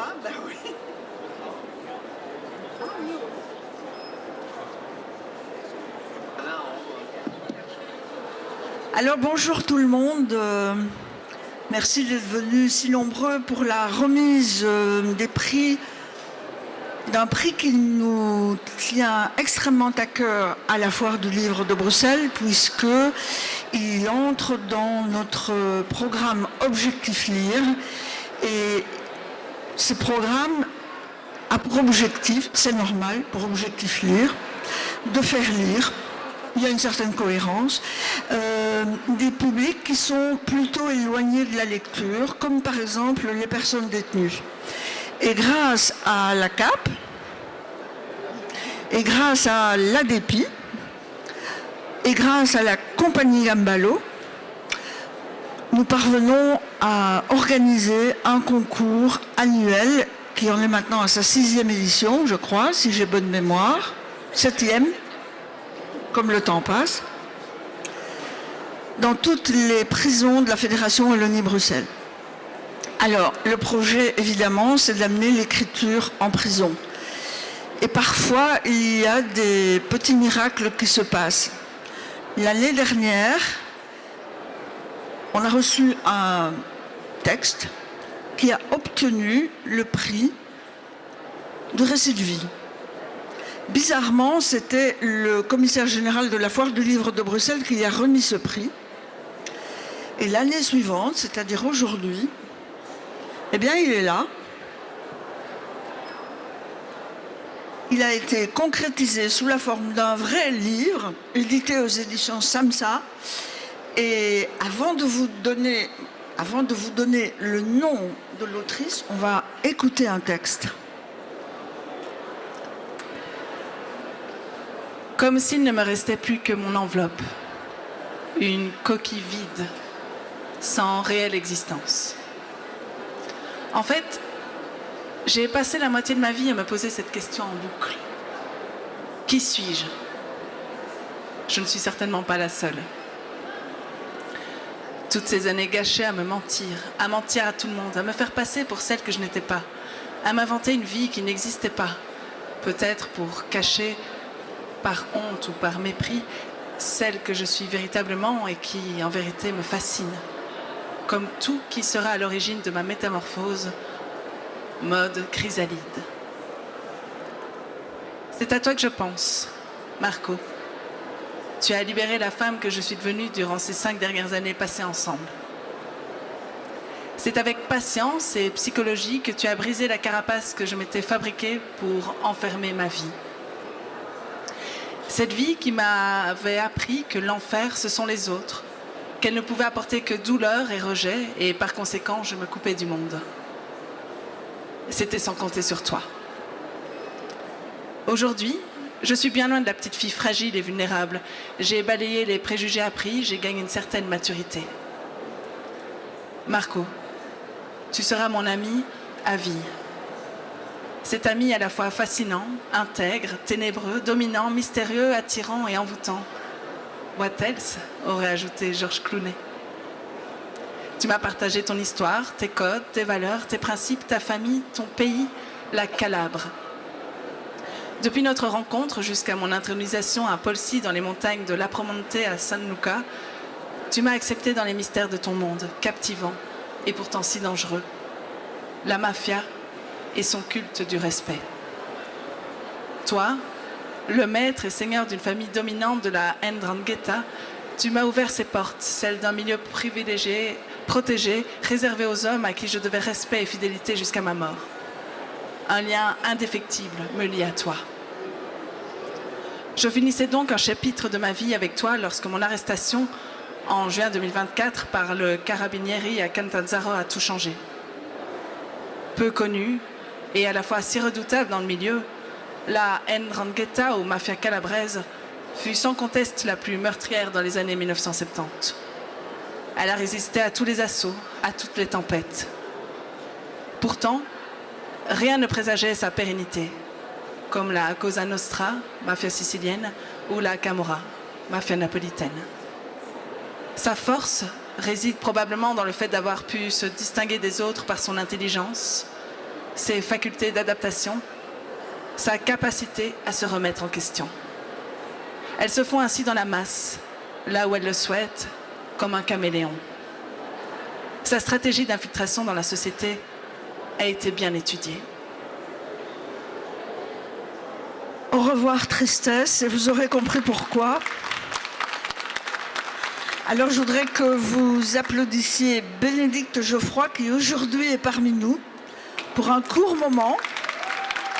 Ah, ben oui. Alors bonjour tout le monde. Merci d'être venus si nombreux pour la remise des prix, d'un prix qui nous tient extrêmement à cœur à la Foire du Livre de Bruxelles, puisqu'il entre dans notre programme Objectif Lire. Et ce programme a pour objectif, c'est normal, pour Objectif Lire, de faire lire, il y a une certaine cohérence, des publics qui sont plutôt éloignés de la lecture, comme par exemple les personnes détenues. Et grâce à la CAP, et grâce à l'ADEPI, et grâce à la compagnie Gambalo, nous parvenons à organiser un concours annuel qui en est maintenant à sa 6e édition, je crois, si j'ai bonne mémoire, 7e, comme le temps passe, dans toutes les prisons de la Fédération Wallonie-Bruxelles. Alors, le projet, évidemment, c'est d'amener l'écriture en prison. Et parfois, il y a des petits miracles qui se passent. L'année dernière, on a reçu un texte qui a obtenu le prix de récit de vie. Bizarrement, c'était le commissaire général de la Foire du Livre de Bruxelles qui a remis ce prix. Et l'année suivante, c'est-à-dire aujourd'hui, eh bien, il est là. Il a été concrétisé sous la forme d'un vrai livre, édité aux éditions Samsa. Et avant de vous donner le nom de l'autrice, on va écouter un texte. Comme s'il ne me restait plus que mon enveloppe, une coquille vide, sans réelle existence. En fait, j'ai passé la moitié de ma vie à me poser cette question en boucle. Qui suis-je ? Je ne suis certainement pas la seule. Toutes ces années gâchées à mentir à tout le monde, à me faire passer pour celle que je n'étais pas, à m'inventer une vie qui n'existait pas, peut-être pour cacher, par honte ou par mépris, celle que je suis véritablement et qui, en vérité, me fascine. Comme tout qui sera à l'origine de ma métamorphose, mode chrysalide. C'est à toi que je pense, Marco. Tu as libéré la femme que je suis devenue durant ces 5 dernières années passées ensemble. C'est avec patience et psychologie que tu as brisé la carapace que je m'étais fabriquée pour enfermer ma vie. Cette vie qui m'avait appris que l'enfer, ce sont les autres, qu'elle ne pouvait apporter que douleur et rejet, et par conséquent, je me coupais du monde. C'était sans compter sur toi. Aujourd'hui, je suis bien loin de la petite fille fragile et vulnérable. J'ai balayé les préjugés appris, j'ai gagné une certaine maturité. Marco, tu seras mon ami à vie. Cet ami à la fois fascinant, intègre, ténébreux, dominant, mystérieux, attirant et envoûtant. What else, aurait ajouté Georges Clooney. Tu m'as partagé ton histoire, tes codes, tes valeurs, tes principes, ta famille, ton pays, la Calabre. Depuis notre rencontre jusqu'à mon intronisation à Polsi dans les montagnes de l'Apromonte à San Luca, tu m'as accepté dans les mystères de ton monde, captivant et pourtant si dangereux. La mafia et son culte du respect. Toi, le maître et seigneur d'une famille dominante de la Ndrangheta, tu m'as ouvert ses portes, celles d'un milieu privilégié, protégé, réservé aux hommes à qui je devais respect et fidélité jusqu'à ma mort. Un lien indéfectible me lie à toi. Je finissais donc un chapitre de ma vie avec toi lorsque mon arrestation, en juin 2024, par le Carabinieri à Catanzaro a tout changé. Peu connue et à la fois si redoutable dans le milieu, la Ndrangheta ou mafia calabraise fut sans conteste la plus meurtrière dans les années 1970. Elle a résisté à tous les assauts, à toutes les tempêtes. Pourtant, rien ne présageait sa pérennité, comme la Cosa Nostra, mafia sicilienne, ou la Camorra, mafia napolitaine. Sa force réside probablement dans le fait d'avoir pu se distinguer des autres par son intelligence, ses facultés d'adaptation, sa capacité à se remettre en question. Elles se font ainsi dans la masse, là où elles le souhaitent, comme un caméléon. Sa stratégie d'infiltration dans la société a été bien étudiée. Au revoir, tristesse, et vous aurez compris pourquoi. Alors, je voudrais que vous applaudissiez Bénédicte Geoffroy, qui aujourd'hui est parmi nous, pour un court moment,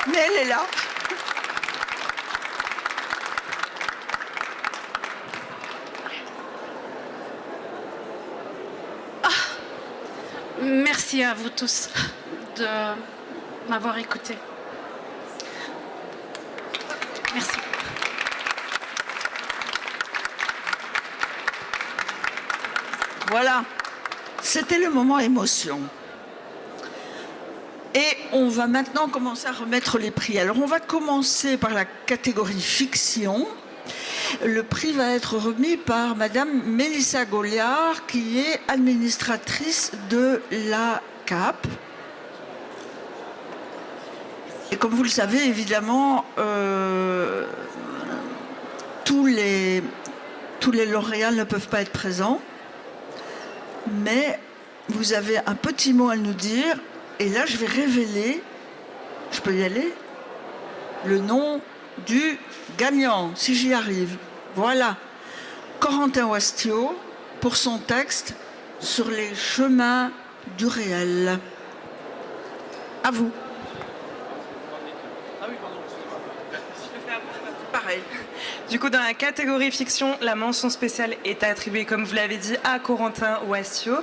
mais elle est là. Merci à vous tous de m'avoir écouté. Merci. Voilà, c'était le moment émotion. Et on va maintenant commencer à remettre les prix. Alors on va commencer par la catégorie fiction. Le prix va être remis par Madame Mélissa Goliard, qui est administratrice de la CAP. Et comme vous le savez, évidemment, tous les lauréats ne peuvent pas être présents. Mais vous avez un petit mot à nous dire. Et là, je vais révéler, je peux y aller, le nom du gagnant, si j'y arrive. Voilà, Corentin Ouastio, pour son texte sur les chemins du réel. À vous. Ah oui, pardon, excusez-moi. Pareil. Du coup, dans la catégorie fiction, la mention spéciale est attribuée, comme vous l'avez dit, à Corentin Ouastio.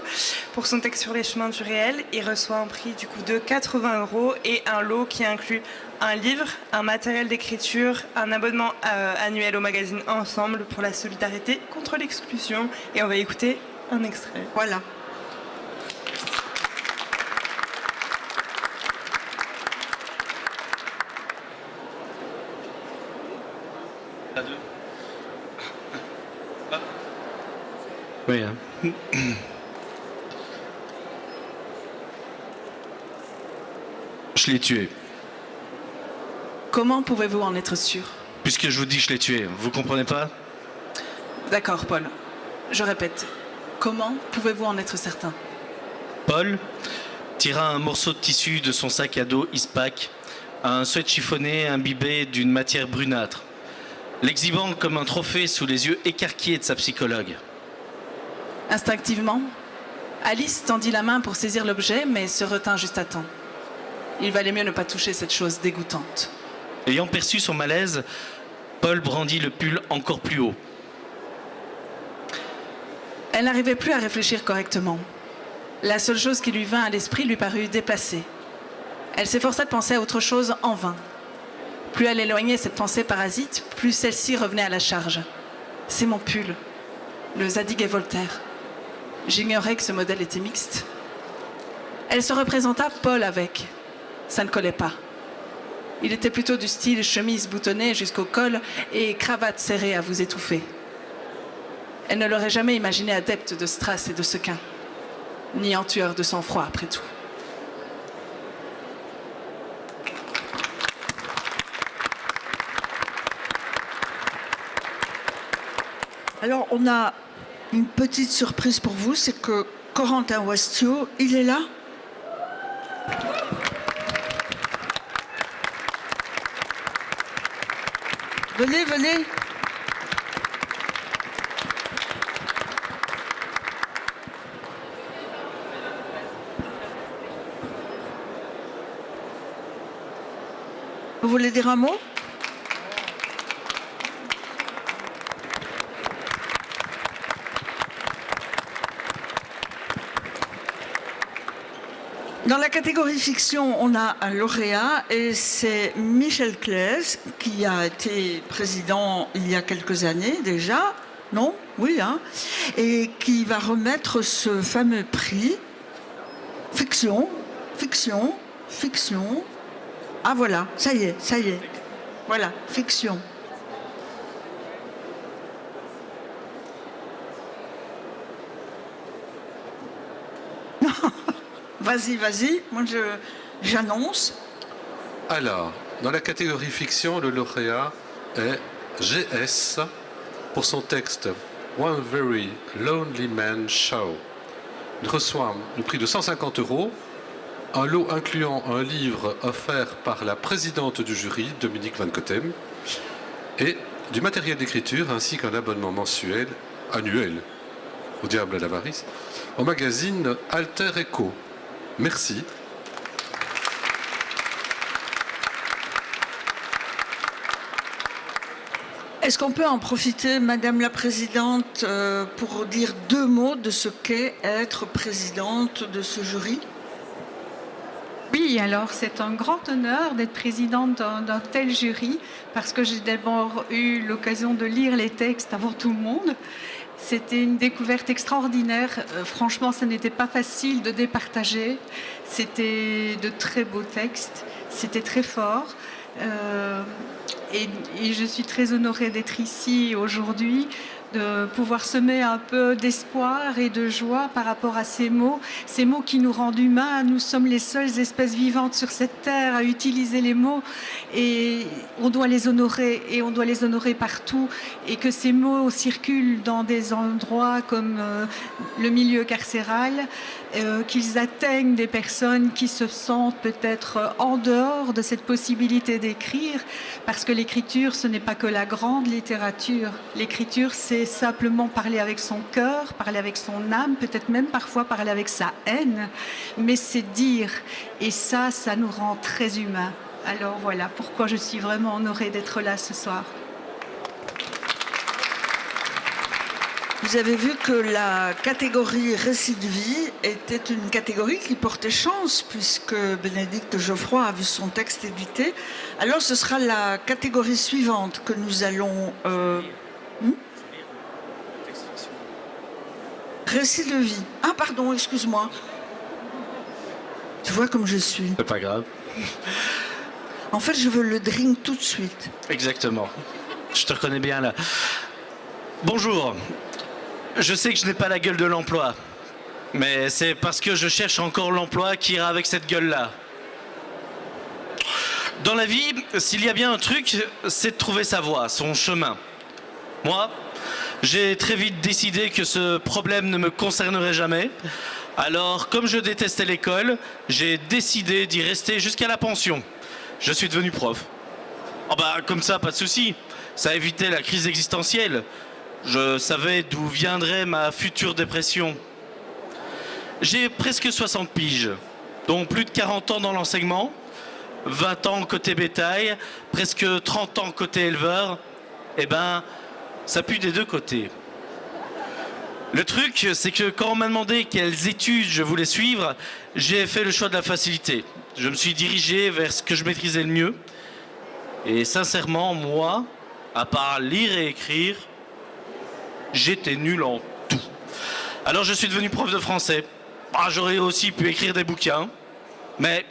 Pour son texte sur les chemins du réel, il reçoit un prix du coup de 80 € et un lot qui inclut un livre, un matériel d'écriture, un abonnement annuel au magazine Ensemble pour la solidarité contre l'exclusion. Et on va écouter un extrait. Voilà. La deux. Oui. Je l'ai tué. Comment pouvez-vous en être sûr? Puisque je vous dis que je l'ai tué, vous comprenez pas? D'accord, Paul. Je répète. Comment pouvez-vous en être certain? Paul tira un morceau de tissu de son sac à dos Ispac, un sweat chiffonné imbibé d'une matière brunâtre, l'exhibant comme un trophée sous les yeux écarquillés de sa psychologue. Instinctivement, Alice tendit la main pour saisir l'objet, mais se retint juste à temps. Il valait mieux ne pas toucher cette chose dégoûtante. Ayant perçu son malaise, Paul brandit le pull encore plus haut. Elle n'arrivait plus à réfléchir correctement. La seule chose qui lui vint à l'esprit lui parut déplacée. Elle s'efforça de penser à autre chose en vain. Plus elle éloignait cette pensée parasite, plus celle-ci revenait à la charge. C'est mon pull, le Zadig et Voltaire. J'ignorais que ce modèle était mixte. Elle se représenta Paul avec. Ça ne collait pas. Il était plutôt du style chemise boutonnée jusqu'au col et cravate serrée à vous étouffer. Elle ne l'aurait jamais imaginé adepte de strass et de sequins, ni en tueur de sang-froid après tout. Alors, on a une petite surprise pour vous, c'est que Corentin Ouastio, il est là. Venez, venez. Vous voulez dire un mot? Dans la catégorie fiction, on a un lauréat et c'est Michel Claes qui a été président il y a quelques années déjà, non? Oui, hein? Et qui va remettre ce fameux prix fiction, fiction, fiction. Ah voilà, ça y est, ça y est. Voilà, fiction. Vas-y, vas-y. Moi, J'annonce. Alors, dans la catégorie fiction, le lauréat est GS pour son texte One Very Lonely Man Show. Il reçoit le prix de 150 €, un lot incluant un livre offert par la présidente du jury, Dominique Van Cotem, et du matériel d'écriture ainsi qu'un abonnement mensuel, annuel, au diable à l'avarice, au magazine Alter Echo. Merci. Est-ce qu'on peut en profiter, Madame la Présidente, pour dire 2 mots de ce qu'est être présidente de ce jury? Oui, alors c'est un grand honneur d'être présidente d'un tel jury parce que j'ai d'abord eu l'occasion de lire les textes avant tout le monde. C'était une découverte extraordinaire. Franchement, ce n'était pas facile de départager. C'était de très beaux textes. C'était très fort. Et je suis très honorée d'être ici aujourd'hui, de pouvoir semer un peu d'espoir et de joie par rapport à ces mots qui nous rendent humains. Nous sommes les seules espèces vivantes sur cette terre à utiliser les mots et on doit les honorer et on doit les honorer partout et que ces mots circulent dans des endroits comme le milieu carcéral, qu'ils atteignent des personnes qui se sentent peut-être en dehors de cette possibilité d'écrire, parce que l'écriture, ce n'est pas que la grande littérature. L'écriture, c'est simplement parler avec son cœur, parler avec son âme, peut-être même parfois parler avec sa haine, mais c'est dire. Et ça nous rend très humains. Alors voilà pourquoi je suis vraiment honorée d'être là ce soir. Vous avez vu que la catégorie récit de vie était une catégorie qui portait chance puisque Bénédicte Geoffroy a vu son texte édité. Alors ce sera la catégorie suivante que nous allons... Récit de vie. Ah pardon, excuse-moi. Tu vois comme je suis. C'est pas grave. En fait, je veux le drink tout de suite. Exactement. Je te reconnais bien là. Bonjour. Je sais que je n'ai pas la gueule de l'emploi, mais c'est parce que je cherche encore l'emploi qui ira avec cette gueule-là. Dans la vie, s'il y a bien un truc, c'est de trouver sa voie, son chemin. Moi, j'ai très vite décidé que ce problème ne me concernerait jamais. Alors, comme je détestais l'école, j'ai décidé d'y rester jusqu'à la pension. Je suis devenu prof. Oh bah, comme ça, pas de souci. Ça évitait la crise existentielle. Je savais d'où viendrait ma future dépression. J'ai presque 60 piges, dont plus de 40 ans dans l'enseignement, 20 ans côté bétail, presque 30 ans côté éleveur. Eh ben, ça pue des deux côtés. Le truc, c'est que quand on m'a demandé quelles études je voulais suivre, j'ai fait le choix de la facilité. Je me suis dirigé vers ce que je maîtrisais le mieux. Et sincèrement, moi, à part lire et écrire, j'étais nul en tout. Alors je suis devenu prof de français. Ah, j'aurais aussi pu écrire des bouquins, mais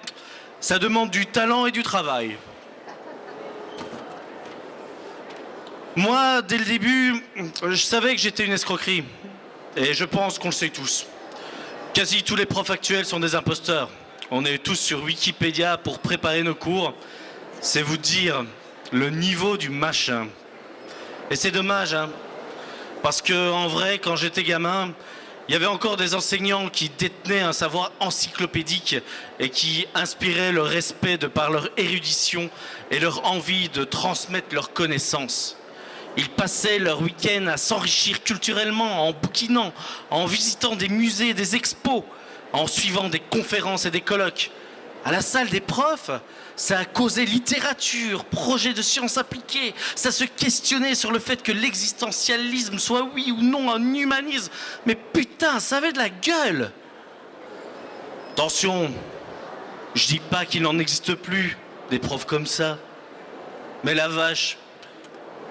ça demande du talent et du travail. Moi, dès le début, je savais que j'étais une escroquerie. Et je pense qu'on le sait tous. Quasi tous les profs actuels sont des imposteurs. On est tous sur Wikipédia pour préparer nos cours. C'est vous dire le niveau du machin. Et c'est dommage, hein. Parce que en vrai, quand j'étais gamin, il y avait encore des enseignants qui détenaient un savoir encyclopédique et qui inspiraient le respect de par leur érudition et leur envie de transmettre leurs connaissances. Ils passaient leur week-end à s'enrichir culturellement, en bouquinant, en visitant des musées, des expos, en suivant des conférences et des colloques. À la salle des profs, ça a causé littérature, projet de sciences appliquées. Ça se questionnait sur le fait que l'existentialisme soit oui ou non un humanisme. Mais putain, ça avait de la gueule. Attention, je dis pas qu'il n'en existe plus des profs comme ça. Mais la vache,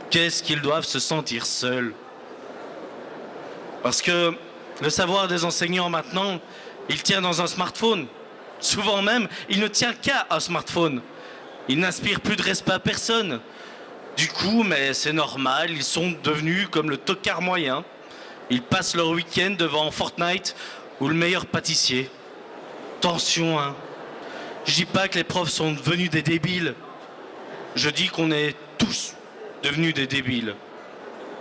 qu'est-ce qu'ils doivent se sentir seuls. Parce que le savoir des enseignants maintenant, il tient dans un smartphone. Souvent même, il ne tient qu'à un smartphone. Il n'inspire plus de respect à personne. Du coup, mais c'est normal, ils sont devenus comme le tocard moyen. Ils passent leur week-end devant Fortnite ou le meilleur pâtissier. Attention, hein. Je dis pas que les profs sont devenus des débiles. Je dis qu'on est tous devenus des débiles.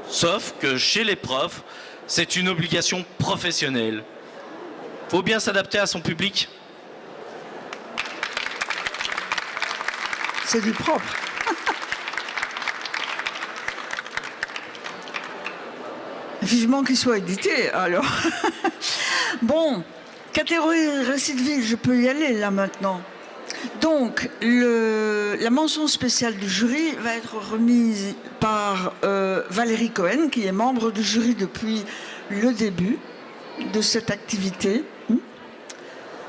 Sauf que chez les profs, c'est une obligation professionnelle. Faut bien s'adapter à son public. C'est du propre. Vivement qu'il soit édité, alors. Bon, catégorie récit de vie, je peux y aller là maintenant. Donc, la mention spéciale du jury va être remise par Valérie Cohen, qui est membre du jury depuis le début de cette activité.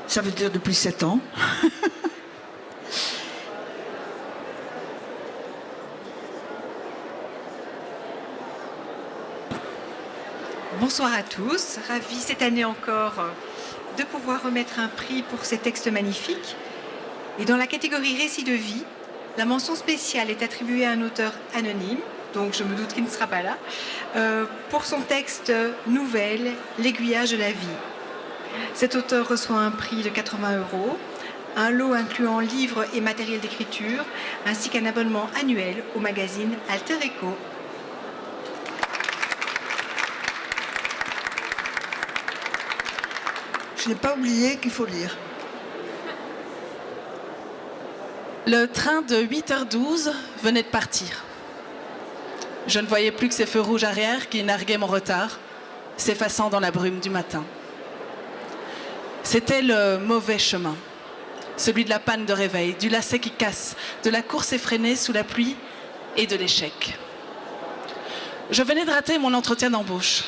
Ça veut dire depuis 7 ans. Bonsoir à tous, ravi cette année encore de pouvoir remettre un prix pour ces textes magnifiques. Et dans la catégorie récit de vie, la mention spéciale est attribuée à un auteur anonyme, donc je me doute qu'il ne sera pas là, pour son texte Nouvelle, l'aiguillage de la vie. Cet auteur reçoit un prix de 80 €, un lot incluant livres et matériel d'écriture, ainsi qu'un abonnement annuel au magazine Alter Eco. Je n'ai pas oublié qu'il faut lire. Le train de 8h12 venait de partir. Je ne voyais plus que ces feux rouges arrière qui narguaient mon retard, s'effaçant dans la brume du matin. C'était le mauvais chemin, celui de la panne de réveil, du lacet qui casse, de la course effrénée sous la pluie et de l'échec. Je venais de rater mon entretien d'embauche,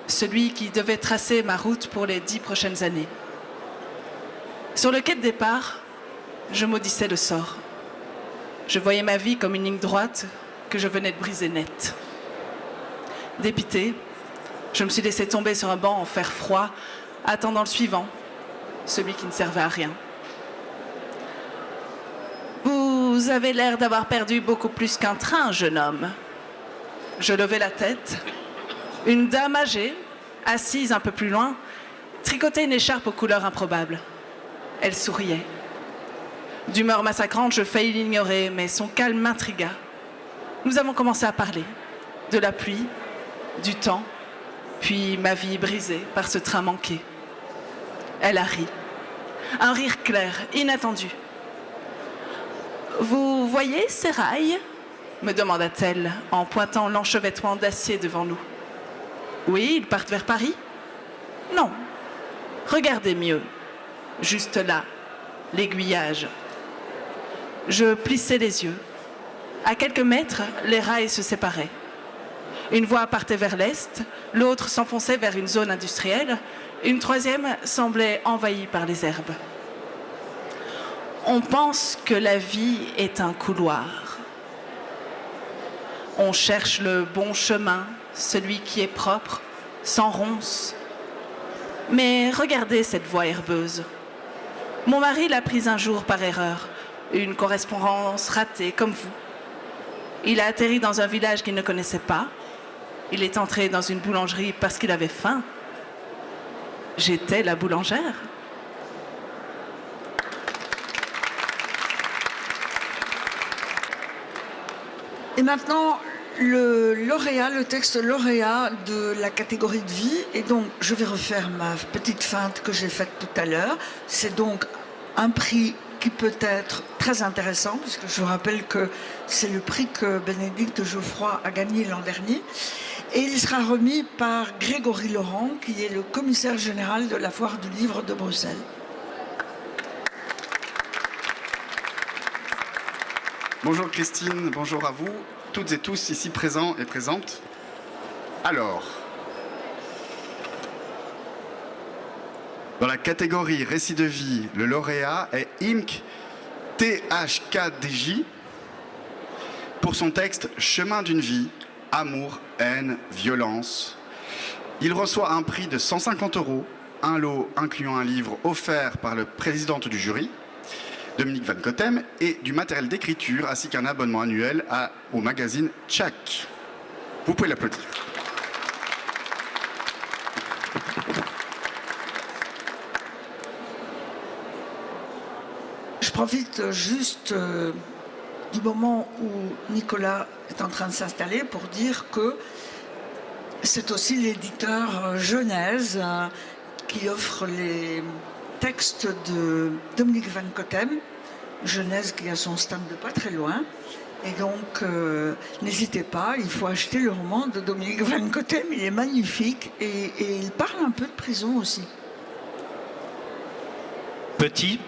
celui qui devait tracer ma route pour les 10 prochaines années. Sur le quai de départ, je maudissais le sort. Je voyais ma vie comme une ligne droite que je venais de briser net. Dépité, je me suis laissé tomber sur un banc en fer froid, attendant le suivant, celui qui ne servait à rien. Vous avez l'air d'avoir perdu beaucoup plus qu'un train, jeune homme. Je levai la tête. Une dame âgée, assise un peu plus loin, tricotait une écharpe aux couleurs improbables. Elle souriait. D'humeur massacrante, je faillis l'ignorer, mais son calme m'intrigua. Nous avons commencé à parler de la pluie, du temps, puis ma vie brisée par ce train manqué. Elle a ri. Un rire clair, inattendu. « Vous voyez ces rails ?» me demanda-t-elle en pointant l'enchevêtrement d'acier devant nous. « Oui, ils partent vers Paris ?»« Non. Regardez mieux. Juste là, l'aiguillage. » Je plissai les yeux. À quelques mètres, les rails se séparaient. Une voie partait vers l'est, l'autre s'enfonçait vers une zone industrielle, une troisième semblait envahie par les herbes. On pense que la vie est un couloir. On cherche le bon chemin, celui qui est propre, sans ronces. Mais regardez cette voie herbeuse. Mon mari l'a prise un jour par erreur, une correspondance ratée comme vous. Il a atterri dans un village qu'il ne connaissait pas. Il est entré dans une boulangerie parce qu'il avait faim. J'étais la boulangère. Et maintenant, le lauréat, le texte lauréat de la catégorie de vie. Et donc, je vais refaire ma petite feinte que j'ai faite tout à l'heure. C'est donc un prix qui peut être très intéressant, puisque je vous rappelle que c'est le prix que Bénédicte Geoffroy a gagné l'an dernier. Et il sera remis par Grégory Laurent, qui est le commissaire général de la Foire du Livre de Bruxelles. Bonjour Christine, bonjour à vous, toutes et tous ici présents et présentes. Alors, dans la catégorie récit de vie, le lauréat est Imk THKDJ pour son texte Chemin d'une vie, amour, haine, violence. Il reçoit un prix de 150 €, un lot incluant un livre offert par le présidente du jury, Dominique Van Cotem, et du matériel d'écriture ainsi qu'un abonnement annuel au magazine Tchak. Vous pouvez l'applaudir. Je profite juste du moment où Nicolas est en train de s'installer pour dire que c'est aussi l'éditeur Genèse qui offre les textes de Dominique Van Cotem, Genèse qui a son stand de pas très loin. Et donc, n'hésitez pas, il faut acheter le roman de Dominique Van Cotem, il est magnifique et il parle un peu de prison aussi. Petit,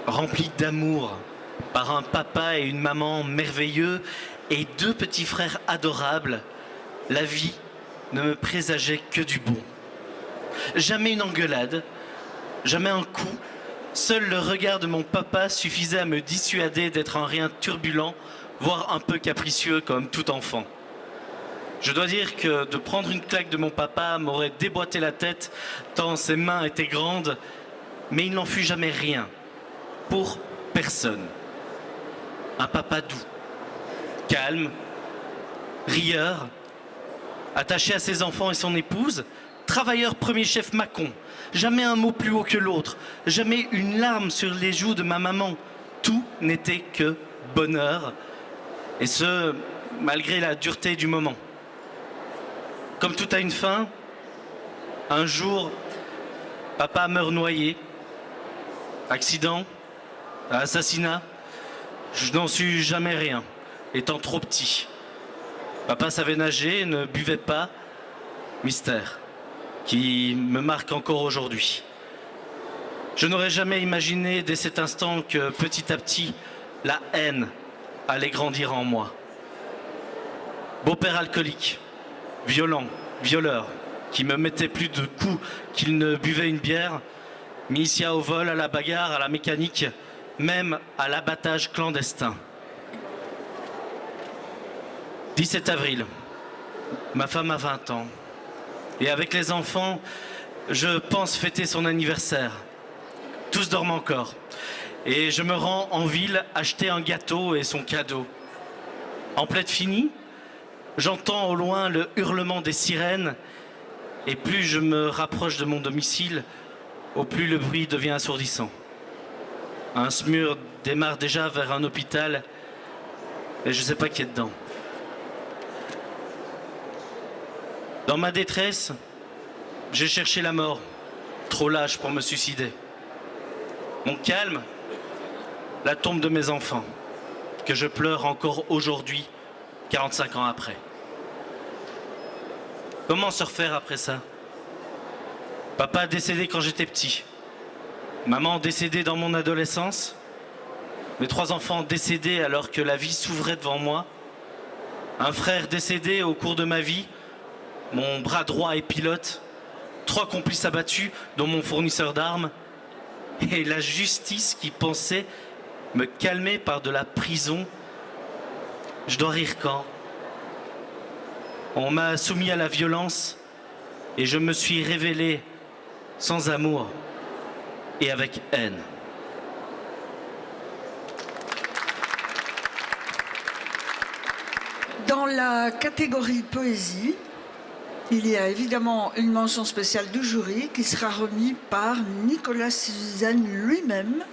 rempli d'amour par un papa et une maman merveilleux et 2 petits frères adorables, la vie ne me présageait que du bon. Jamais une engueulade, jamais un coup. Seul le regard de mon papa suffisait à me dissuader d'être un rien turbulent, voire un peu capricieux comme tout enfant. Je dois dire que de prendre une claque de mon papa m'aurait déboîté la tête tant ses mains étaient grandes, mais il n'en fut jamais rien, pour personne. Un papa doux, calme, rieur, attaché à ses enfants et son épouse, travailleur premier chef Mâcon, jamais un mot plus haut que l'autre, jamais une larme sur les joues de ma maman. Tout n'était que bonheur, et ce, malgré la dureté du moment. Comme tout a une fin, un jour, papa meurt noyé, accident, assassinat, je n'en sus jamais rien, étant trop petit. Papa savait nager, ne buvait pas, mystère qui me marque encore aujourd'hui. Je n'aurais jamais imaginé dès cet instant que petit à petit, la haine allait grandir en moi. Beau-père alcoolique, violent, violeur, qui me mettait plus de coups qu'il ne buvait une bière, m'initia au vol, à la bagarre, à la mécanique, même à l'abattage clandestin. 17 avril, ma femme a 20 ans. Et avec les enfants, je pense fêter son anniversaire. Tous dorment encore. Et je me rends en ville acheter un gâteau et son cadeau. En plaide finie, j'entends au loin le hurlement des sirènes. Et plus je me rapproche de mon domicile, au plus le bruit devient assourdissant. Un SMUR démarre déjà vers un hôpital et je ne sais pas qui est dedans. Dans ma détresse, j'ai cherché la mort, trop lâche pour me suicider. Mon calme, la tombe de mes enfants, que je pleure encore aujourd'hui, 45 ans après. Comment se refaire après ça? Papa décédé quand j'étais petit, maman décédée dans mon adolescence, mes 3 enfants décédés alors que la vie s'ouvrait devant moi, un frère décédé au cours de ma vie, mon bras droit est pilote, 3 complices abattus, dont mon fournisseur d'armes, et la justice qui pensait me calmer par de la prison. Je dois rire quand? On m'a soumis à la violence et je me suis révélé sans amour et avec haine. Dans la catégorie poésie, il y a évidemment une mention spéciale du jury qui sera remise par Nicolas Suzanne lui-même.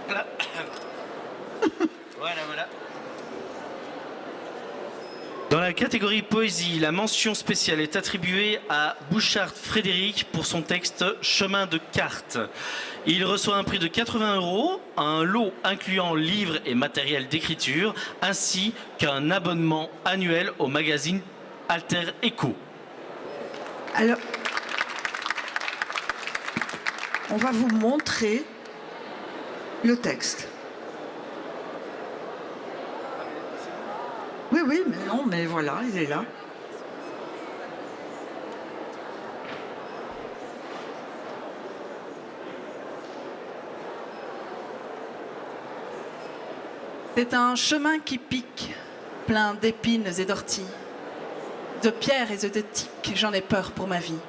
Voilà. Voilà. Dans la catégorie poésie, la mention spéciale est attribuée à Bouchard Frédéric pour son texte Chemin de cartes. Il reçoit un prix de 80 €, un lot incluant livres et matériel d'écriture, ainsi qu'un abonnement annuel au magazine Alter Echo. Alors, on va vous montrer le texte. Oui, mais non, mais voilà, il est là. C'est un chemin qui pique, plein d'épines et d'orties, de pierres et de tiques, j'en ai peur pour ma vie.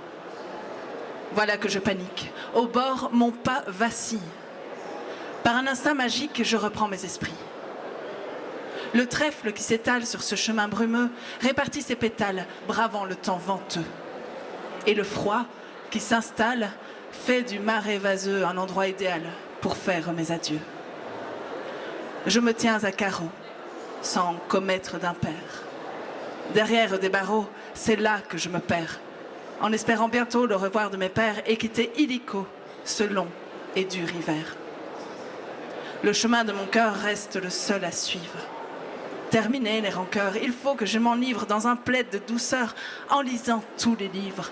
Voilà que je panique. Au bord, mon pas vacille. Par un instinct magique, je reprends mes esprits. Le trèfle qui s'étale sur ce chemin brumeux répartit ses pétales, bravant le temps venteux. Et le froid qui s'installe fait du marais vaseux un endroit idéal pour faire mes adieux. Je me tiens à carreau, sans commettre d'impair. Derrière des barreaux, c'est là que je me perds, en espérant bientôt le revoir de mes pères et quitter illico ce long et dur hiver. Le chemin de mon cœur reste le seul à suivre. Terminer les rancœurs, il faut que je m'enivre dans un plaid de douceur en lisant tous les livres.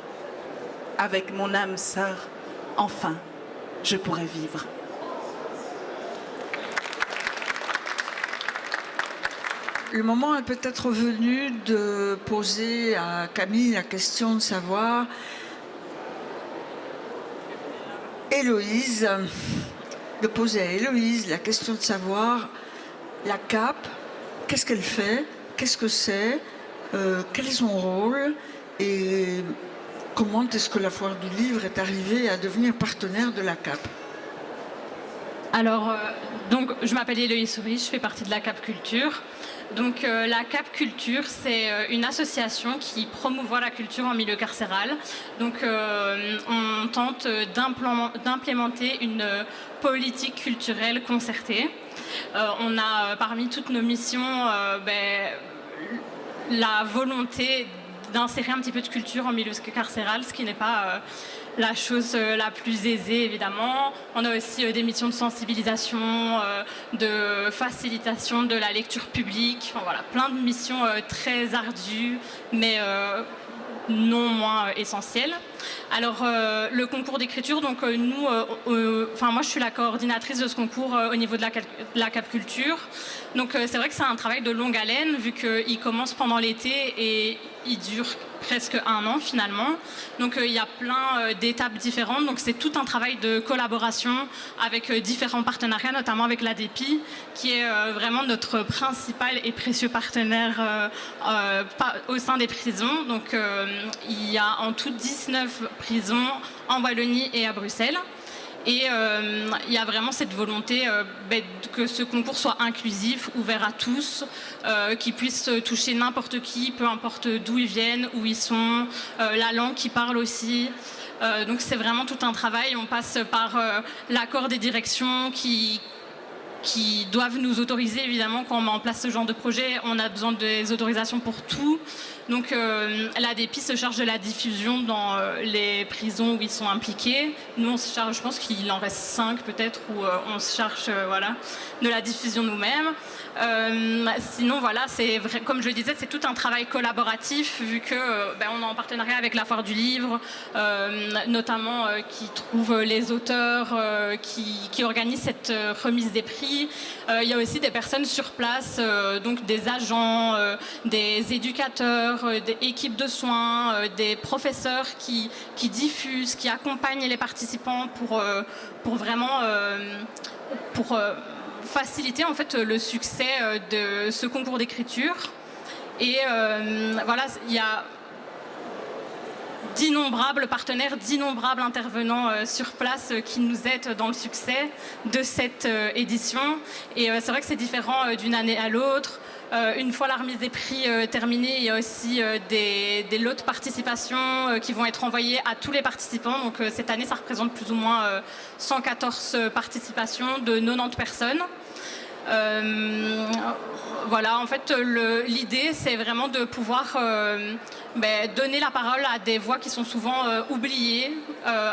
Avec mon âme sœur, enfin, je pourrai vivre. Le moment est peut-être venu de poser à Camille la question de savoir, de poser à Héloïse la question de savoir la CAP, qu'est-ce qu'elle fait, qu'est-ce que c'est, quel est son rôle et comment est-ce que la Foire du Livre est arrivée à devenir partenaire de la CAP. Alors, donc, je m'appelle Héloïse Souris, je fais partie de la CAP Culture. Donc, la CAP Culture, c'est une association qui promouvoit la culture en milieu carcéral. Donc, on tente d'implémenter une politique culturelle concertée. On a parmi toutes nos missions la volonté d'insérer un petit peu de culture en milieu carcéral, ce qui n'est pas la chose la plus aisée, évidemment. On a aussi des missions de sensibilisation, de facilitation de la lecture publique, enfin, voilà, plein de missions très ardues, mais non moins essentielles. Alors, le concours d'écriture, donc moi je suis la coordinatrice de ce concours au niveau de la CAP Culture. Donc c'est vrai que c'est un travail de longue haleine, vu qu'il commence pendant l'été et il dure presque 1 an finalement. Donc il y a plein d'étapes différentes. Donc c'est tout un travail de collaboration avec différents partenariats, notamment avec l'ADEPI, qui est vraiment notre principal et précieux partenaire au sein des prisons. Donc il y a en tout 19 prisons en Wallonie et à Bruxelles. Et il y a vraiment cette volonté que ce concours soit inclusif, ouvert à tous, qu'il puisse toucher n'importe qui, peu importe d'où ils viennent, où ils sont, la langue qu'ils parlent aussi. Donc c'est vraiment tout un travail. On passe par l'accord des directions qui doivent nous autoriser, évidemment, quand on met en place ce genre de projet. On a besoin des autorisations pour tout. Donc l'ADEPI se charge de la diffusion dans les prisons où ils sont impliqués. Nous, on se charge, je pense qu'il en reste 5 peut-être, où on se charge de la diffusion nous-mêmes. Sinon, voilà, c'est vrai, comme je le disais, c'est tout un travail collaboratif, vu que on est en partenariat avec la Foire du Livre, notamment qui trouve les auteurs, qui organise cette remise des prix. Il y a aussi des personnes sur place, donc des agents, des éducateurs, des équipes de soins, des professeurs qui diffusent, qui accompagnent les participants pour vraiment faciliter en fait le succès de ce concours d'écriture. Et voilà, il y a d'innombrables partenaires, d'innombrables intervenants sur place qui nous aident dans le succès de cette édition. Et c'est vrai que c'est différent d'une année à l'autre. Une fois la remise des prix terminée, il y a aussi des lots de participation qui vont être envoyés à tous les participants. Donc cette année, ça représente plus ou moins 114 participations de 90 personnes. Voilà, en fait, l'idée, c'est vraiment de pouvoir donner la parole à des voix qui sont souvent oubliées,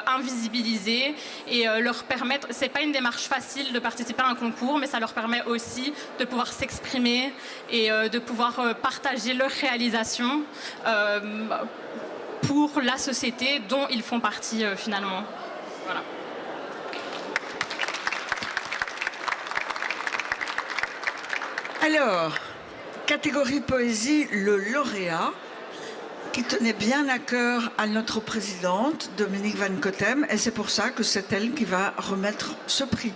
invisibilisées, et leur permettre. C'est pas une démarche facile de participer à un concours, mais ça leur permet aussi de pouvoir s'exprimer et de pouvoir partager leurs réalisations pour la société dont ils font partie finalement. Voilà. Alors, catégorie poésie, le lauréat, qui tenait bien à cœur à notre présidente, Dominique Van Cotem, et c'est pour ça que c'est elle qui va remettre ce prix.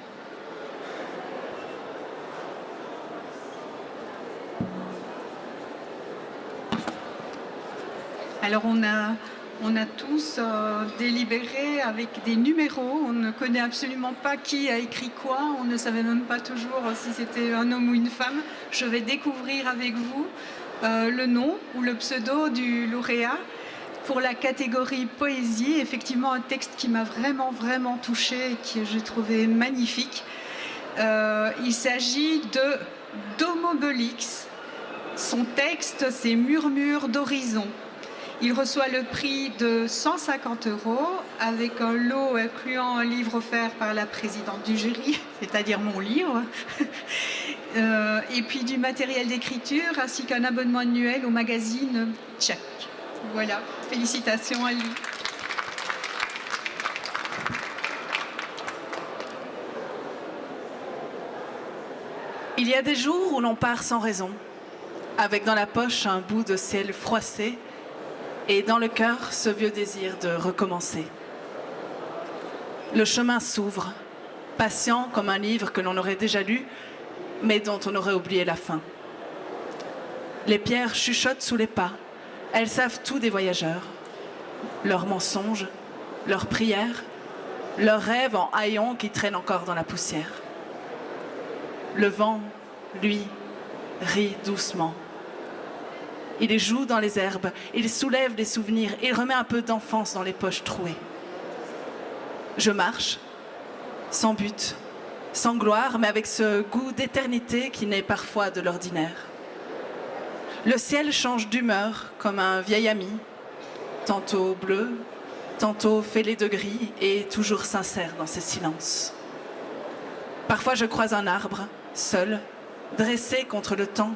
Alors on a tous délibéré avec des numéros. On ne connaît absolument pas qui a écrit quoi. On ne savait même pas toujours si c'était un homme ou une femme. Je vais découvrir avec vous le nom ou le pseudo du lauréat. pour la catégorie poésie, effectivement un texte qui m'a vraiment touchée et que j'ai trouvé magnifique. Il s'agit de d'Homobelix. Son texte, c'est Murmure d'horizon. Il reçoit le prix de 150 € avec un lot incluant un livre offert par la présidente du jury, c'est-à-dire mon livre, et puis du matériel d'écriture ainsi qu'un abonnement annuel au magazine Tchèque. Voilà, félicitations à lui. Il y a des jours où l'on part sans raison, avec dans la poche un bout de ciel froissé et dans le cœur ce vieux désir de recommencer. Le chemin s'ouvre, patient comme un livre que l'on aurait déjà lu, mais dont on aurait oublié la fin. Les pierres chuchotent sous les pas, elles savent tout des voyageurs, leurs mensonges, leurs prières, leurs rêves en haillons qui traînent encore dans la poussière. Le vent, lui, rit doucement. Il joue dans les herbes, il soulève les souvenirs, il remet un peu d'enfance dans les poches trouées. Je marche, sans but, sans gloire, mais avec ce goût d'éternité qui naît parfois de l'ordinaire. Le ciel change d'humeur comme un vieil ami, tantôt bleu, tantôt fêlé de gris et toujours sincère dans ses silences. Parfois je croise un arbre, seul, dressé contre le temps,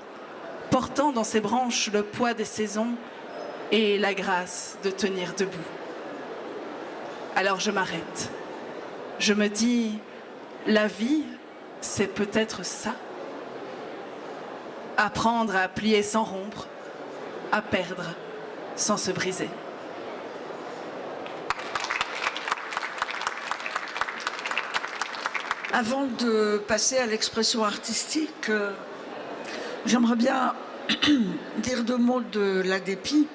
portant dans ses branches le poids des saisons et la grâce de tenir debout. Alors je m'arrête. Je me dis, la vie, c'est peut-être ça. Apprendre à plier sans rompre, à perdre sans se briser. Avant de passer à l'expression artistique, j'aimerais bien dire deux mots de l'ADEPI,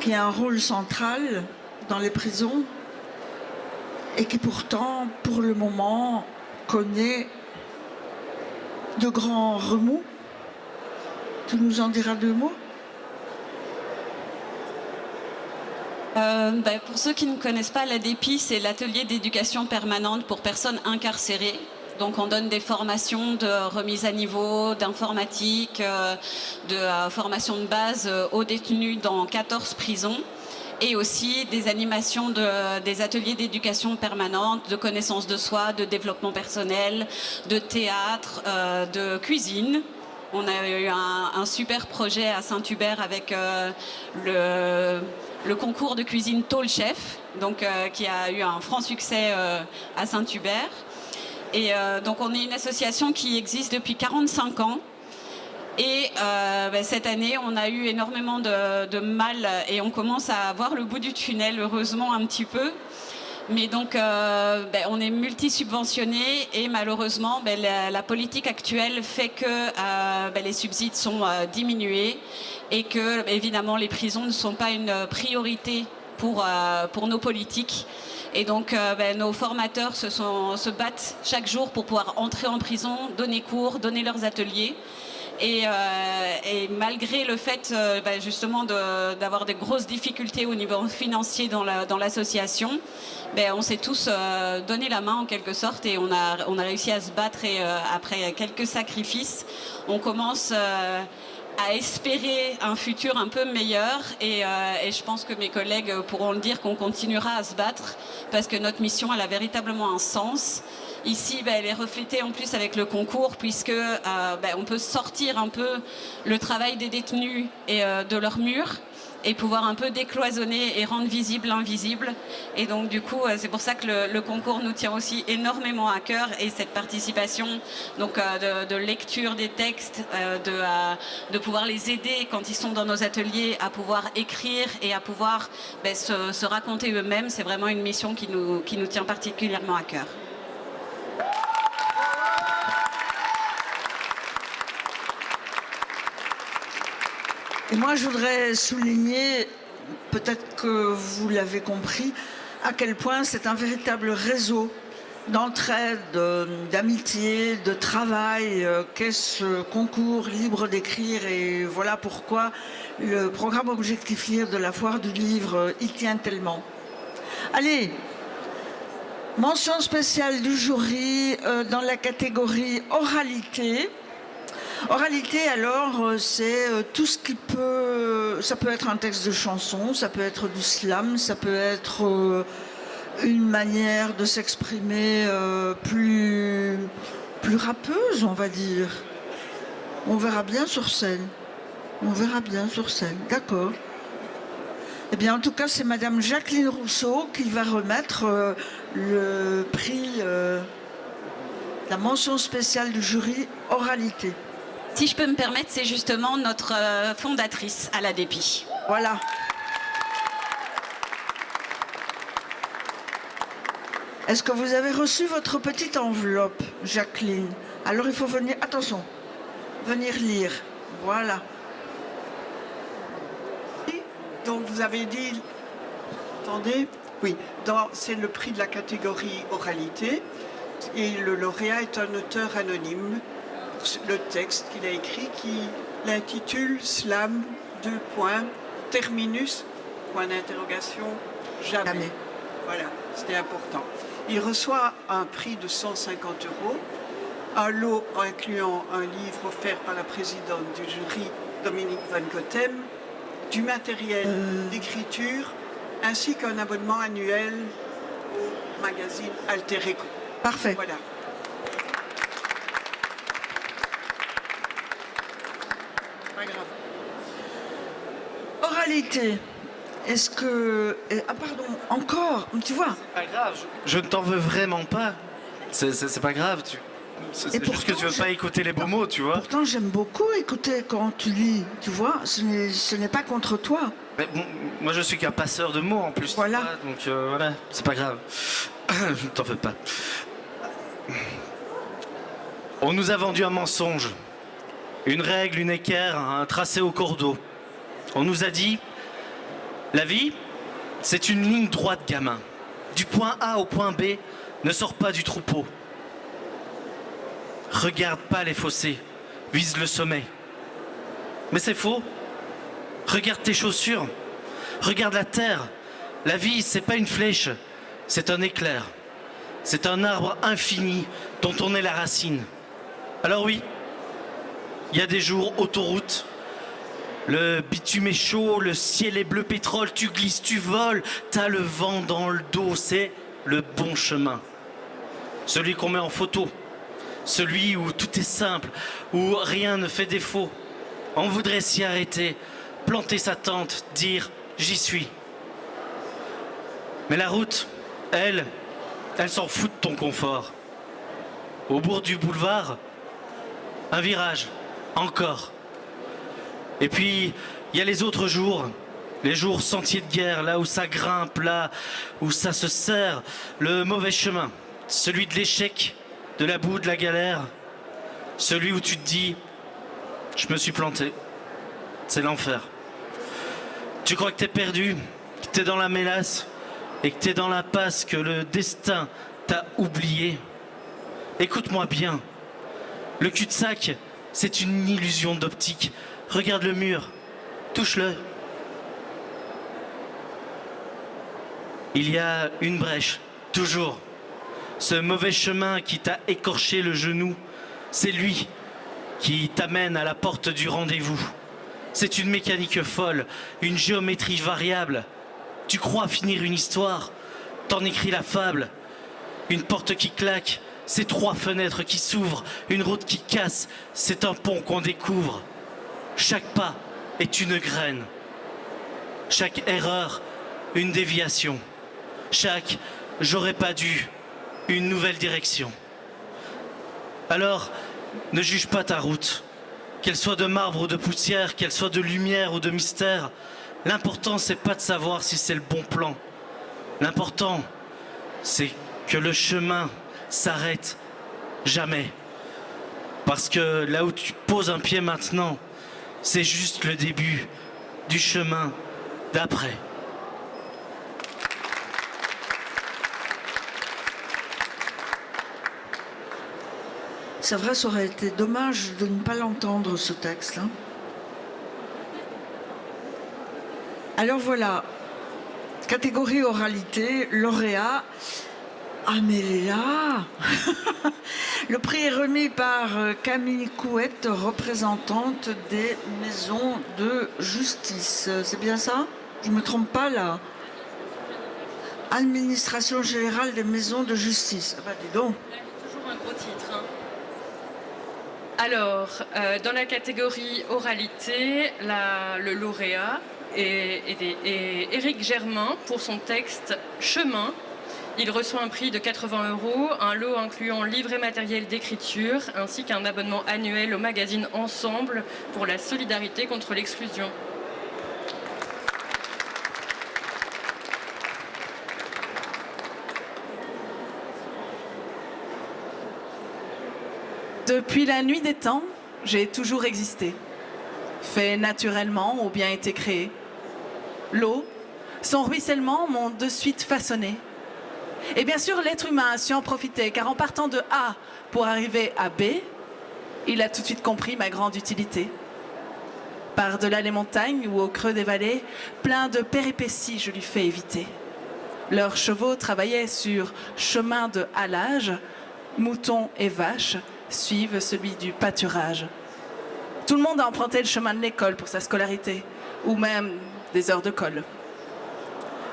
qui a un rôle central dans les prisons et qui pourtant, pour le moment, connaît de grands remous. Tu nous en diras deux mots ? Pour ceux qui ne connaissent pas, l'ADEPI, c'est l'atelier d'éducation permanente pour personnes incarcérées. Donc on donne des formations de remise à niveau, d'informatique, de formation de base aux détenus dans 14 prisons. Et aussi des animations, des ateliers d'éducation permanente, de connaissance de soi, de développement personnel, de théâtre, de cuisine. On a eu un super projet à Saint-Hubert avec le concours de cuisine Tall Chef, donc, qui a eu un franc succès à Saint-Hubert. Et donc on est une association qui existe depuis 45 ans. Et cette année, on a eu énormément de mal et on commence à voir le bout du tunnel, heureusement un petit peu. Mais donc, on est multi-subventionné et malheureusement, la politique actuelle fait que les subsides sont diminués et que, évidemment, les prisons ne sont pas une priorité pour nos politiques. Et donc, nos formateurs se battent chaque jour pour pouvoir entrer en prison, donner cours, donner leurs ateliers. Et malgré le fait justement d'avoir des grosses difficultés au niveau financier dans l'association, on s'est tous donné la main en quelque sorte et on a réussi à se battre et après quelques sacrifices, on commence à espérer un futur un peu meilleur et je pense que mes collègues pourront le dire qu'on continuera à se battre parce que notre mission elle a véritablement un sens. Ici, elle est reflétée en plus avec le concours puisque on peut sortir un peu le travail des détenus et de leurs murs et pouvoir un peu décloisonner et rendre visible l'invisible. Et donc du coup, c'est pour ça que le concours nous tient aussi énormément à cœur et cette participation donc, de lecture des textes, de pouvoir les aider quand ils sont dans nos ateliers à pouvoir écrire et à pouvoir se raconter eux-mêmes, c'est vraiment une mission qui nous tient particulièrement à cœur. Et moi, je voudrais souligner, peut-être que vous l'avez compris, à quel point c'est un véritable réseau d'entraide, d'amitié, de travail qu'est ce concours libre d'écrire, et voilà pourquoi le programme Objectif Lire de la Foire du Livre y tient tellement. Allez, mention spéciale du jury dans la catégorie oralité. Oralité, alors, c'est tout ce qui peut... Ça peut être un texte de chanson, ça peut être du slam, ça peut être une manière de s'exprimer plus rappeuse, on va dire. On verra bien sur scène. On verra bien sur scène, d'accord. Eh bien, en tout cas, c'est Madame Jacqueline Rousseau qui va remettre le prix, la mention spéciale du jury oralité. Si je peux me permettre, c'est justement notre fondatrice à la DEPI. Voilà. Est-ce que vous avez reçu votre petite enveloppe, Jacqueline? Alors il faut venir, attention, venir lire. Voilà. Donc vous avez dit, attendez, oui, c'est le prix de la catégorie oralité et le lauréat est un auteur anonyme. Le texte qu'il a écrit qui l'intitule Slam, terminus, point d'interrogation, jamais. Voilà, c'était important. Il reçoit un prix de 150 €, un lot incluant un livre offert par la présidente du jury, Dominique Van Gotem, du matériel d'écriture, ainsi qu'un abonnement annuel au magazine Alter Ego. Parfait. Voilà. Pas grave. Oralité. Est-ce que... Ah pardon, encore, tu vois. C'est pas grave, je ne t'en veux vraiment pas. C'est pas grave, c'est juste que tu veux pas écouter les beaux mots, tu vois. Pourtant, j'aime beaucoup écouter quand tu lis, tu vois. Ce n'est pas contre toi. Mais bon, moi, je suis qu'un passeur de mots en plus. Voilà. Donc voilà, c'est pas grave. Je t'en veux pas. On nous a vendu un mensonge, une règle, une équerre, un tracé au cordeau. On nous a dit, la vie, c'est une ligne droite, gamin. Du point A au point B, ne sors pas du troupeau. Regarde pas les fossés, vise le sommet. Mais c'est faux. Regarde tes chaussures, regarde la terre. La vie, c'est pas une flèche, c'est un éclair. C'est un arbre infini dont on est la racine. Alors oui, il y a des jours autoroute. Le bitume est chaud, le ciel est bleu pétrole, tu glisses, tu voles, t'as le vent dans le dos, c'est le bon chemin. Celui qu'on met en photo, celui où tout est simple, où rien ne fait défaut. On voudrait s'y arrêter, planter sa tente, dire « j'y suis ». Mais la route, elle s'en fout de ton confort. Au bout du boulevard, un virage, encore. Et puis, il y a les autres jours, les jours sentiers de guerre, là où ça grimpe, là où ça se serre, le mauvais chemin, celui de l'échec, de la boue, de la galère, celui où tu te dis, je me suis planté, c'est l'enfer. Tu crois que t'es perdu, que t'es dans la mélasse, et que t'es dans l'impasse, que le destin t'a oublié. Écoute-moi bien, le cul-de-sac, c'est une illusion d'optique. Regarde le mur, touche-le. Il y a une brèche, toujours. Ce mauvais chemin qui t'a écorché le genou, c'est lui qui t'amène à la porte du rendez-vous. C'est une mécanique folle, une géométrie variable. Tu crois finir une histoire, t'en écris la fable. Une porte qui claque, c'est 3 fenêtres qui s'ouvrent. Une route qui casse, c'est un pont qu'on découvre. Chaque pas est une graine. Chaque erreur, une déviation. Chaque « j'aurais pas dû », une nouvelle direction. Alors, ne juge pas ta route. Qu'elle soit de marbre ou de poussière, qu'elle soit de lumière ou de mystère. L'important, c'est pas de savoir si c'est le bon plan. L'important, c'est que le chemin s'arrête jamais. Parce que là où tu poses un pied maintenant, c'est juste le début du chemin d'après. C'est vrai, ça aurait été dommage de ne pas l'entendre, ce texte. Hein. Alors voilà, catégorie oralité, lauréat. Ah mais elle est là. Le prix est remis par Camille Couette, représentante des maisons de justice. C'est bien ça? Je ne me trompe pas là. Administration générale des maisons de justice. Ah bah dis donc. Toujours un gros titre. Hein. Alors, dans la catégorie oralité, le lauréat est Éric Germain pour son texte Chemin. Il reçoit un prix de 80 €, un lot incluant livre et matériel d'écriture, ainsi qu'un abonnement annuel au magazine Ensemble pour la solidarité contre l'exclusion. Depuis la nuit des temps, j'ai toujours existé, fait naturellement ou bien été créé. L'eau, son ruissellement m'ont de suite façonné. Et bien sûr, l'être humain a su en profiter, car en partant de A pour arriver à B, il a tout de suite compris ma grande utilité. Par-delà les montagnes ou au creux des vallées, plein de péripéties je lui fais éviter. Leurs chevaux travaillaient sur chemin de halage, moutons et vaches suivent celui du pâturage. Tout le monde a emprunté le chemin de l'école pour sa scolarité, ou même des heures de colle.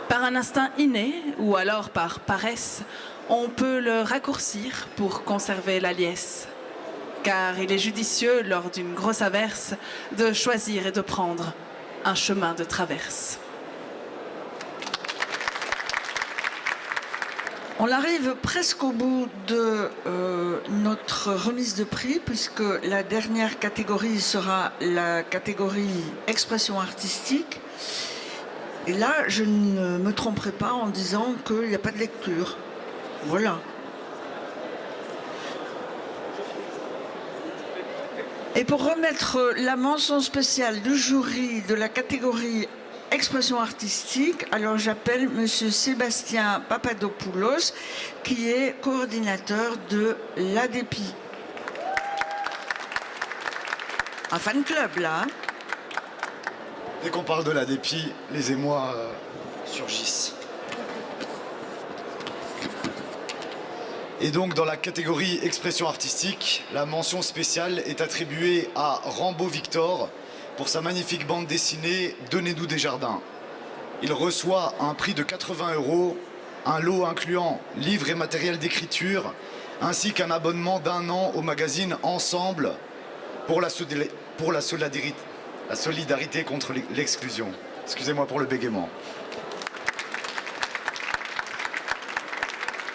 Par un instinct inné, ou alors par paresse, on peut le raccourcir pour conserver la liesse. Car il est judicieux, lors d'une grosse averse, de choisir et de prendre un chemin de traverse. On arrive presque au bout de notre remise de prix, puisque la dernière catégorie sera la catégorie expression artistique. Et là, je ne me tromperai pas en disant qu'il n'y a pas de lecture. Voilà. Et pour remettre la mention spéciale du jury de la catégorie expression artistique, alors j'appelle Monsieur Sébastien Papadopoulos, qui est coordinateur de l'ADEPI. Un fan club, là. Hein. Dès qu'on parle de l'ADEPI, les émois surgissent. Et donc, dans la catégorie expression artistique, la mention spéciale est attribuée à Rambo Victor pour sa magnifique bande dessinée « Donnez-nous des jardins ». Il reçoit un prix de 80 €, un lot incluant livres et matériel d'écriture, ainsi qu'un abonnement d'1 an au magazine Ensemble pour la solidarité contre l'exclusion. Excusez-moi pour le bégaiement.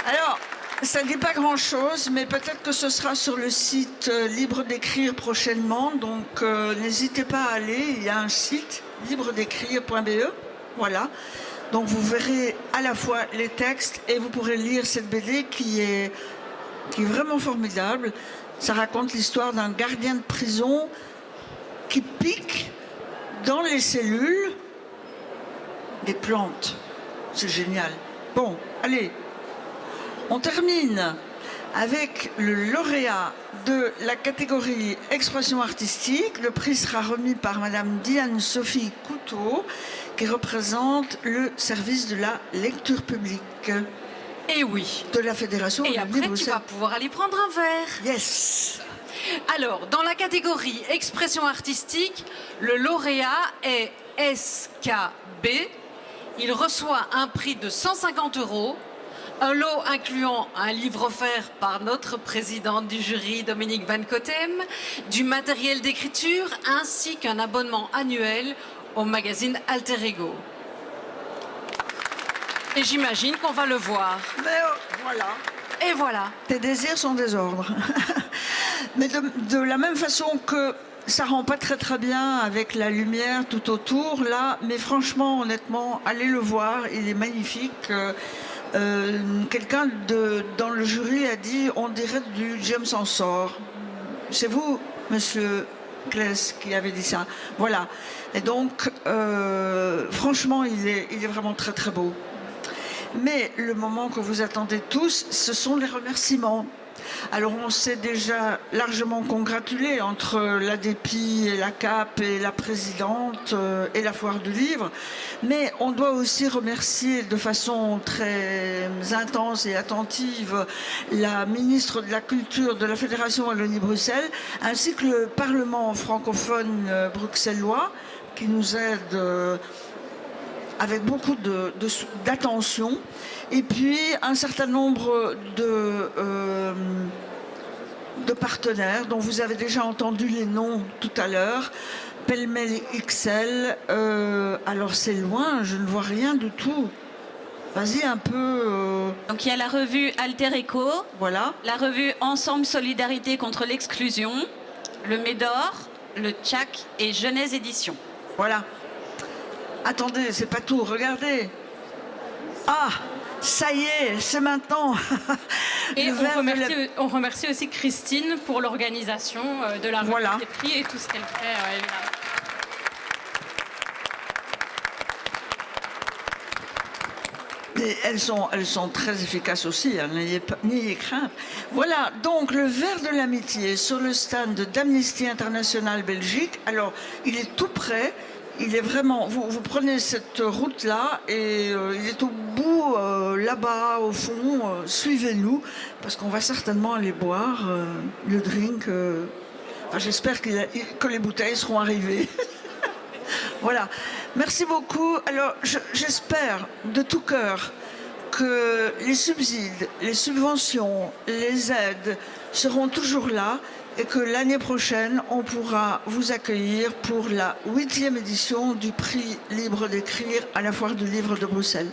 Alors, ça ne dit pas grand-chose, mais peut-être que ce sera sur le site Libre d'écrire prochainement. Donc, n'hésitez pas à aller. Il y a un site, libredécrire.be. Voilà. Donc, vous verrez à la fois les textes et vous pourrez lire cette BD qui est vraiment formidable. Ça raconte l'histoire d'un gardien de prison qui pique dans les cellules des plantes. C'est génial. Bon, allez. On termine avec le lauréat de la catégorie expression artistique. Le prix sera remis par Madame Diane Sophie Couteau, qui représente le service de la lecture publique. Et oui. De la Fédération. Et après, tu vas pouvoir aller prendre un verre. Yes. Alors, dans la catégorie expression artistique, le lauréat est SKB. Il reçoit un prix de 150 €. Un lot incluant un livre offert par notre présidente du jury, Dominique Van Cotem, du matériel d'écriture ainsi qu'un abonnement annuel au magazine Alter Ego. Et j'imagine qu'on va le voir. Mais voilà. Et voilà. Tes désirs sont des ordres. Mais de la même façon que ça rend pas très très bien avec la lumière tout autour, là, mais franchement, honnêtement, allez le voir, il est magnifique. Quelqu'un dans le jury a dit on dirait du James Ensor. C'est vous, monsieur Claes, qui avez dit ça. Voilà. Et donc, franchement, il est vraiment très très beau. Mais le moment que vous attendez tous, ce sont les remerciements. Alors on s'est déjà largement congratulé entre l'ADEPI et la CAP et la présidente et la foire du livre, mais on doit aussi remercier de façon très intense et attentive la ministre de la Culture de la Fédération Wallonie-Bruxelles, ainsi que le Parlement francophone bruxellois qui nous aide avec beaucoup d'attention, et puis un certain nombre de partenaires dont vous avez déjà entendu les noms tout à l'heure. Pêle-mêle XL, alors c'est loin, je ne vois rien du tout. Vas-y un peu. Donc il y a la revue Alter Eco, voilà. La revue Ensemble Solidarité contre l'exclusion, le Médor, le Tchac et Genèse Édition. Voilà. Attendez, c'est pas tout, regardez. Ah, ça y est, c'est maintenant. Et on remercie aussi Christine pour l'organisation de la remise des prix et tout ce qu'elle fait, évidemment. Et elles sont très efficaces aussi, hein, n'ayez crainte. Voilà, donc le verre de l'amitié sur le stand d'Amnesty International Belgique. Alors, il est tout près. Il est vraiment... Vous prenez cette route-là et il est au bout, là-bas, au fond. Suivez-nous, parce qu'on va certainement aller boire le drink. Enfin, j'espère que les bouteilles seront arrivées. Voilà. Merci beaucoup. Alors, j'espère de tout cœur que les subsides, les subventions, les aides seront toujours là, et que l'année prochaine, on pourra vous accueillir pour la 8e édition du prix libre d'écrire à la Foire du Livre de Bruxelles.